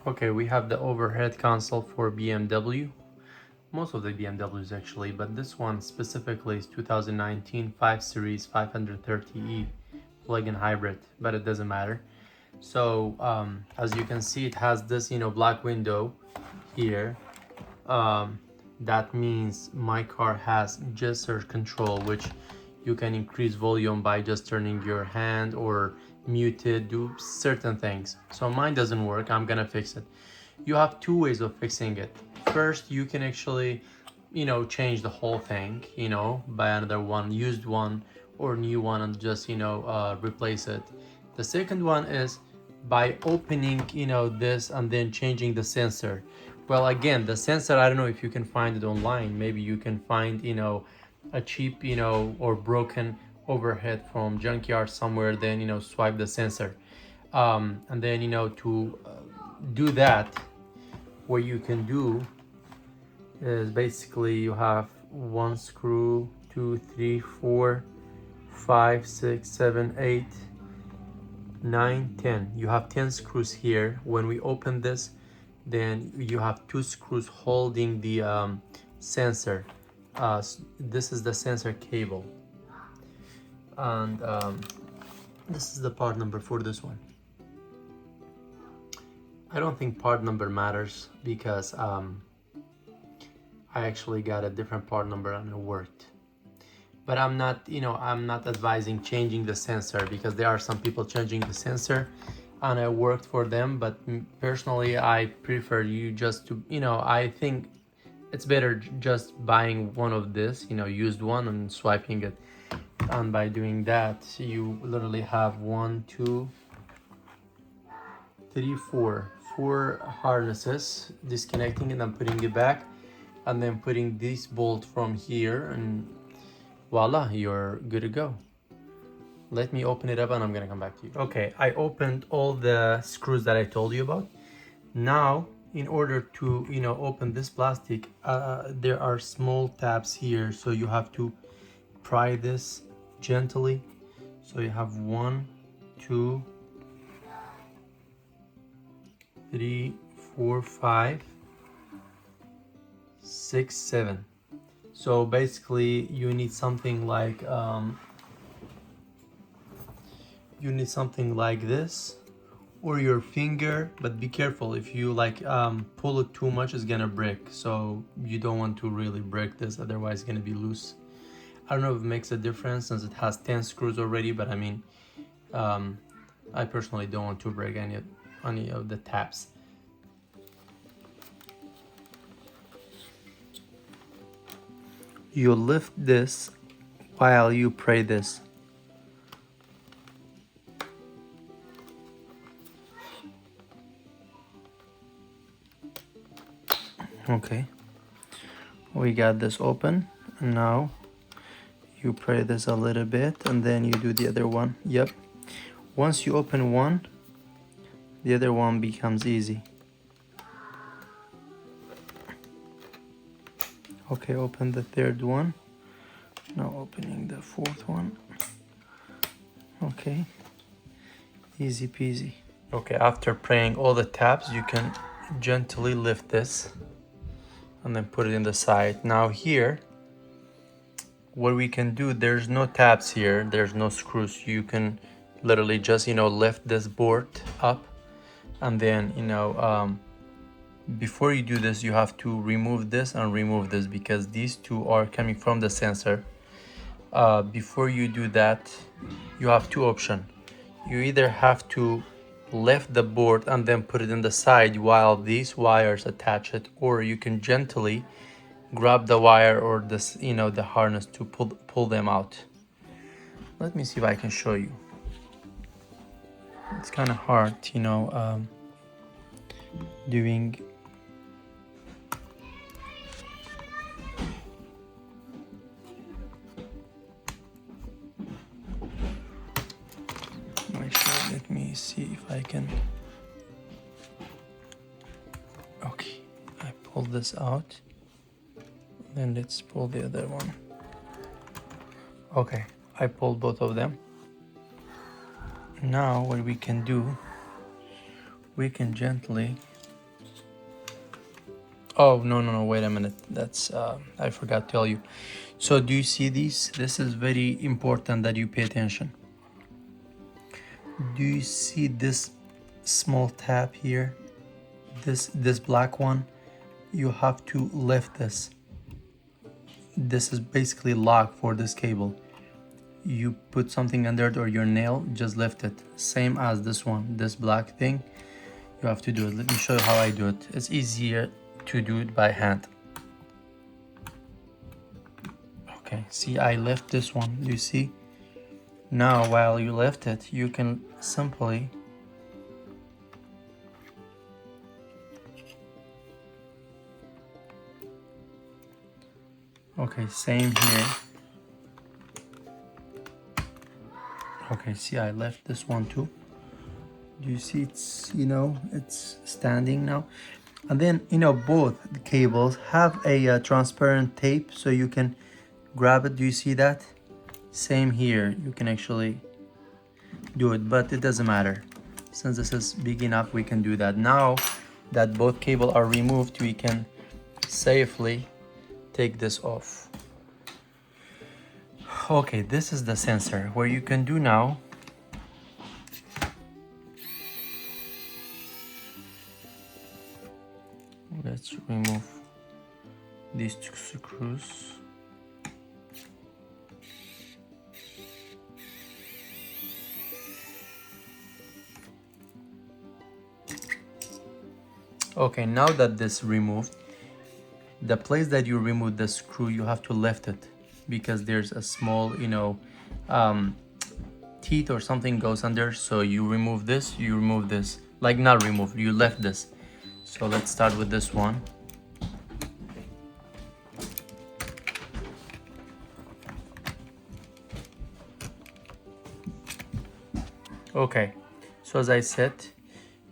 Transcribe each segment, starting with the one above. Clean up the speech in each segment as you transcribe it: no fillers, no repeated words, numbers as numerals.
Okay, we have the overhead console for BMW. Most of the BMWs actually, but this one specifically is 2019 5 Series 530e plug-in hybrid, but it doesn't matter. So as you can see, it has this black window here. That means my car has gesture control, which you can increase volume by just turning your hand or mute it, do certain things. So mine doesn't work, I'm gonna fix it. You have two ways of fixing it. First, you can actually change the whole thing by another one, used one or new one, and just replace it. The second one is by opening this and then changing the sensor. Well, again, the sensor, I don't know if you can find it online. Maybe you can find a cheap or broken overhead from junkyard somewhere, then swipe the sensor, and then to do that, what you can do is basically you have one screw, 2, 3, 4, 5, 6, 7, 8, 9, 10. You have 10 screws here. When we open this, then you have 2 screws holding the sensor. This is the sensor cable, and this is the part number for this one. I don't think part number matters because I actually got a different part number and it worked. But I'm not advising changing the sensor, because there are some people changing the sensor and it worked for them. But personally, I prefer you just to, I think it's better just buying one of this, used one, and swiping it. And by doing that, you literally have 1, 2, 3, 4 harnesses, disconnecting it and putting it back, and then putting this bolt from here, and voila, you're good to go. Let me open it up and I'm gonna come back to you. Okay, I opened all the screws that I told you about. Now, in order to open this plastic, there are small tabs here, so you have to pry this gently. So you have 1, 2, 3, 4, 5, 6, 7. So basically you need something like this, or your finger, but be careful. If you pull it too much, it's gonna break, so you don't want to really break this, otherwise it's gonna be loose. I don't know if it makes a difference since it has 10 screws already, but I mean, I personally don't want to break any of the tabs. You lift this while you pray this. Okay, we got this open, and now you pray this a little bit and then you do the other one. Yep, once you open one, the other one becomes easy. Okay, open the third one. Now opening the fourth one. Okay, easy peasy. Okay, after praying all the tabs, you can gently lift this and then put it in the side. Now here, what we can do, there's no tabs here, there's no screws. You can literally just lift this board up, and then before you do this, you have to remove this and remove this, because these two are coming from the sensor. Before you do that, you have two options. You either have to lift the board and then put it in the side while these wires attach it, or you can gently grab the wire or this the harness to pull them out. Let me see if I can show you. It's kind of hard doing. Let me see if I can. Okay, I pulled this out. Then let's pull the other one. Okay, I pulled both of them. Now what we can do, we can gently Oh, no, wait a minute. That's, I forgot to tell you. So do you see these? This is very important that you pay attention. Do you see this small tab here? This black one? You have to lift this. This is basically lock for this cable. You put something under it or your nail, just lift it. Same as this one, this black thing. You have to do it. Let me show you how I do it. It's easier to do it by hand. Okay, see, I lift this one. You see? Now, while you lift it, you can simply okay, same here. Okay, see, I left this one too. Do you see it's, it's standing now? And then, both the cables have a transparent tape so you can grab it. Do you see that? Same here. You can actually do it, but it doesn't matter. Since this is big enough, we can do that. Now that both cables are removed, we can safely take this off. Okay, this is the sensor. Where you can do now, let's remove these two screws. Okay, now that this removed, the place that you removed the screw, you have to lift it because there's a small, teeth or something goes under. So you remove this, like not remove, you left this. So let's start with this one. Okay, so as I said,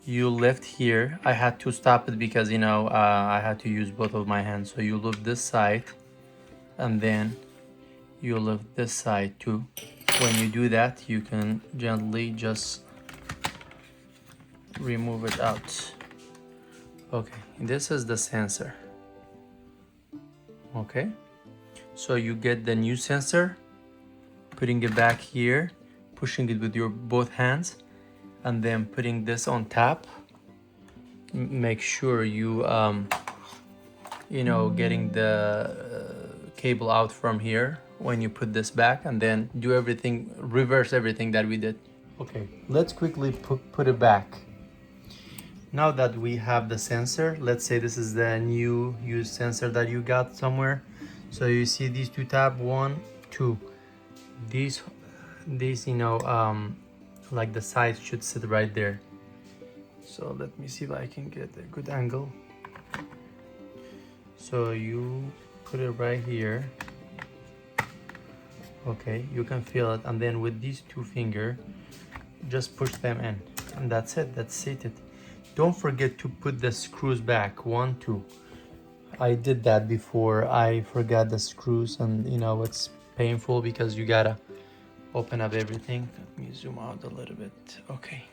you lift here. I had to stop it because I had to use both of my hands. So you lift this side and then you lift this side too. When you do that, you can gently just remove it out. Okay, this is the sensor. Okay, so you get the new sensor, putting it back here, pushing it with your both hands, and then putting this on tap. Make sure you getting the cable out from here when you put this back, and then do everything, reverse everything that we did. Okay, let's quickly put it back. Now that we have the sensor, let's say this is the new used sensor that you got somewhere. So you see these two tabs, 1, 2. These like the sides should sit right there. So let me see if I can get a good angle. So you put it right here. Okay, you can feel it, and then with these two fingers, just push them in, and that's it. That's seated. Don't forget to put the screws back. 1, 2. I did that before. I forgot the screws, and it's painful because you gotta open up everything. Let me zoom out a little bit. Okay.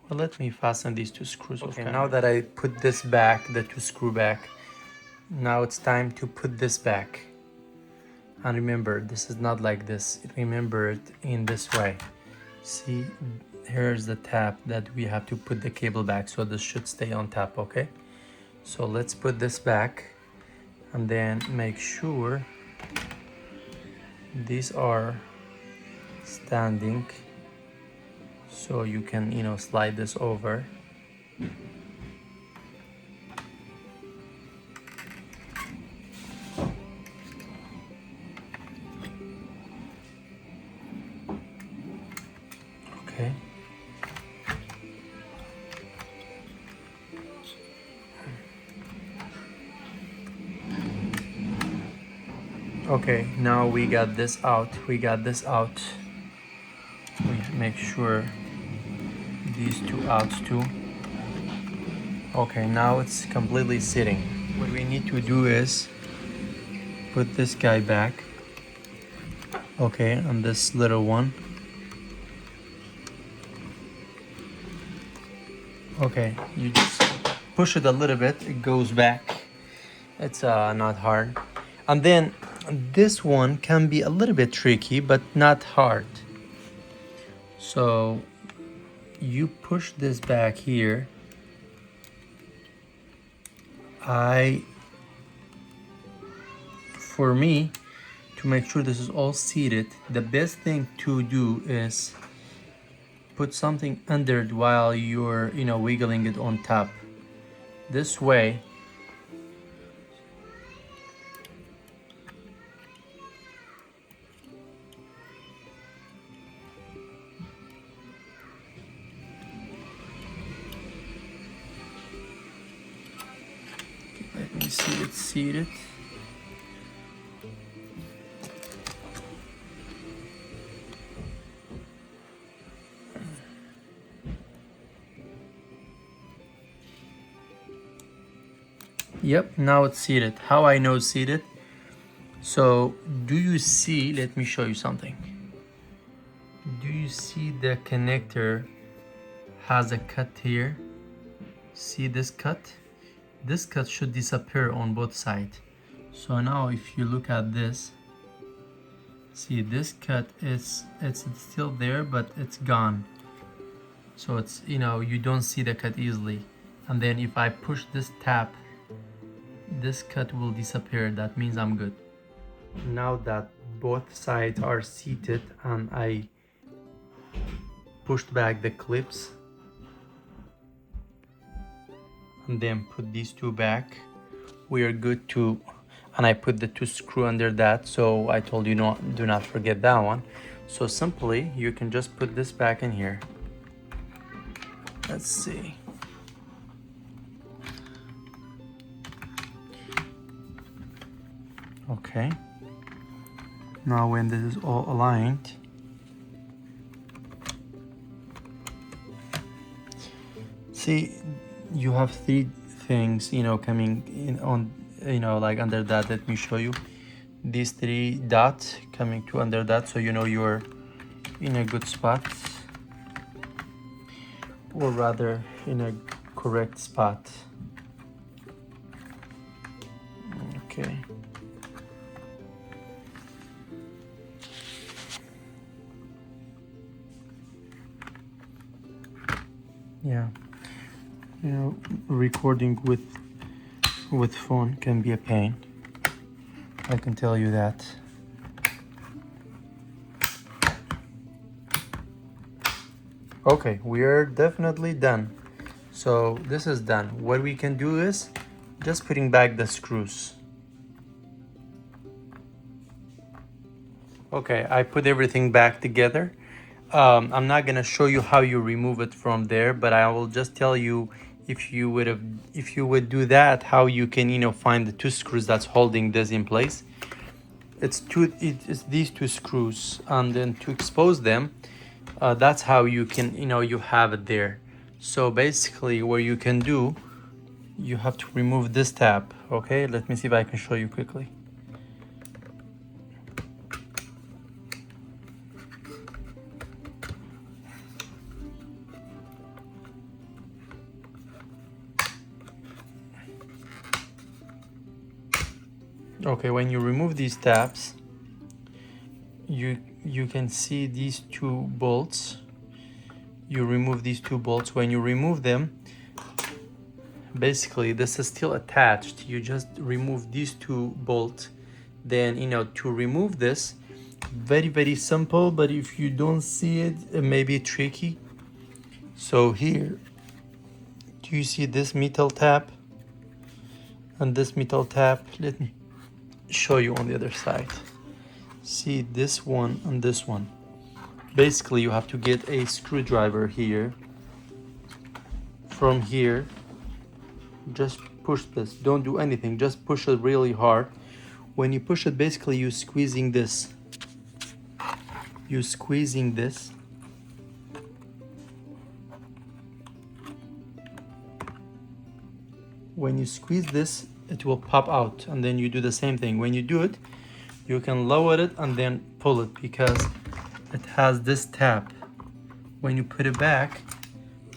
Well, let me fasten these two screws. Okay, now that I put this back, the two screw back, now it's time to put this back. And remember, this is not like this. Remember it in this way. See, here's the tab that we have to put the cable back, so this should stay on top, okay? So let's put this back, and then make sure these are standing. So you can, slide this over. Okay. Okay, now we got this out. We make sure these two outs too. Okay, now it's completely sitting. What we need to do is put this guy back. Okay, on this little one. Okay, you just push it a little bit, it goes back. It's not hard. And then this one can be a little bit tricky, but not hard. So you push this back here. For me, to make sure this is all seated, the best thing to do is put something under it while you're, wiggling it on top. This way, let me see it seated. Yep, now it's seated. How I know it's seated? So, do you see, let me show you something. Do you see the connector has a cut here? See this cut? This cut should disappear on both sides. So now if you look at this, see this cut it's still there, but it's gone. So it's, you don't see the cut easily. And then if I push this tab, this cut will disappear. That means I'm good. Now that both sides are seated and I pushed back the clips and then put these two back, we are good to, and I put the two screw under that, so I told you do not forget that one. So simply you can just put this back in here. Let's see. Okay, now when this is all aligned, see, you have three things, coming in on, like under that. Let me show you these three dots coming to under that, so you're in a good spot, or rather in a correct spot. Okay. Yeah, recording with phone can be a pain. I can tell you that. Okay, we are definitely done. So this is done. What we can do is just putting back the screws. Okay, I put everything back together. I'm not gonna show you how you remove it from there, but I will just tell you if you would do that, how you can find the two screws that's holding this in place. It's these two screws, and then to expose them, that's how you can you have it there. So basically what you can do, you have to remove this tab. Okay, let me see if I can show you quickly. Okay, when you remove these tabs, you can see these two bolts. You remove these two bolts. When you remove them, basically this is still attached. You just remove these two bolts. Then to remove this, very, very simple, but if you don't see it, it may be tricky. So here, do you see this metal tab and this metal tab? Let me show you on the other side. See this one and this one. Basically you have to get a screwdriver here. From here, just push this. Don't do anything, just push it really hard. When you push it, basically you're squeezing this. You're squeezing this. When you squeeze this, it will pop out, and then you do the same thing. When you do it, you can lower it and then pull it, because it has this tab. When you put it back,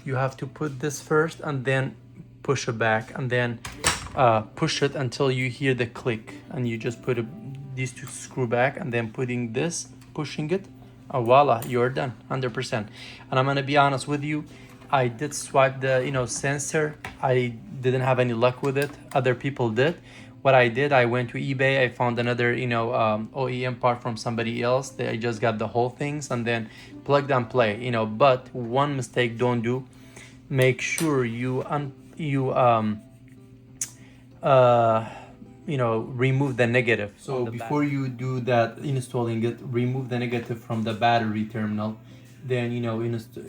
you have to put this first and then push it back, and then push it until you hear the click, and you just put these two screw back, and then putting this, pushing it, voila, you're done, 100%. And I'm gonna be honest with you, I did swipe the sensor. I didn't have any luck with it. Other people did. What I did, I went to eBay, I found another OEM part from somebody else. I just got the whole things and then plugged and play. But one mistake don't do, make sure you remove the negative. So before you do that, installing it, remove the negative from the battery terminal. Then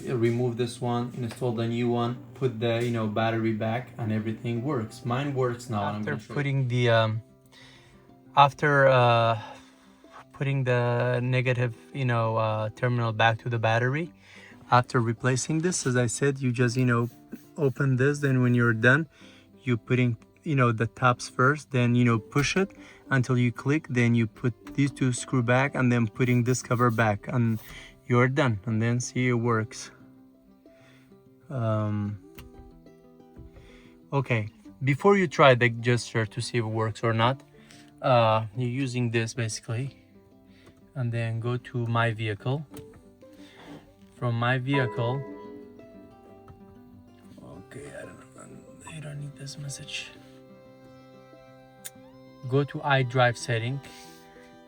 remove this one, install the new one, put the battery back, and everything works. Mine works now. After putting the putting the negative terminal back to the battery, after replacing this, as I said, you just open this. Then when you're done, you putting the tabs first, then push it until you click, then you put these two screw back, and then putting this cover back, and you're done. And then see, it works. Okay, before you try the gesture to see if it works or not, you're using this basically, and then go to my vehicle. From my vehicle, okay, I don't need this message. Go to iDrive setting,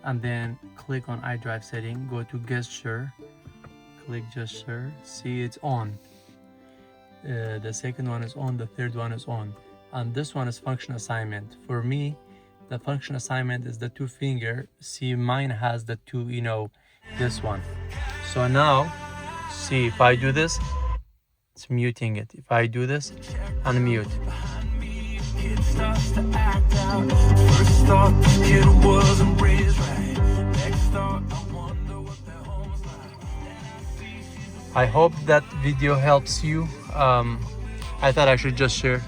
and then click on iDrive setting, go to gesture, click gesture, see it's on. The second one is on, the third one is on, and this one is function assignment. For me, the function assignment is the two finger. See, mine has the two, this one. So now, see, if I do this, it's muting it. If I do this, unmute. It starts to act out. First thought this kid wasn't raised right. Next thought, I wonder what their home's like. I hope that video helps you. I thought I should just share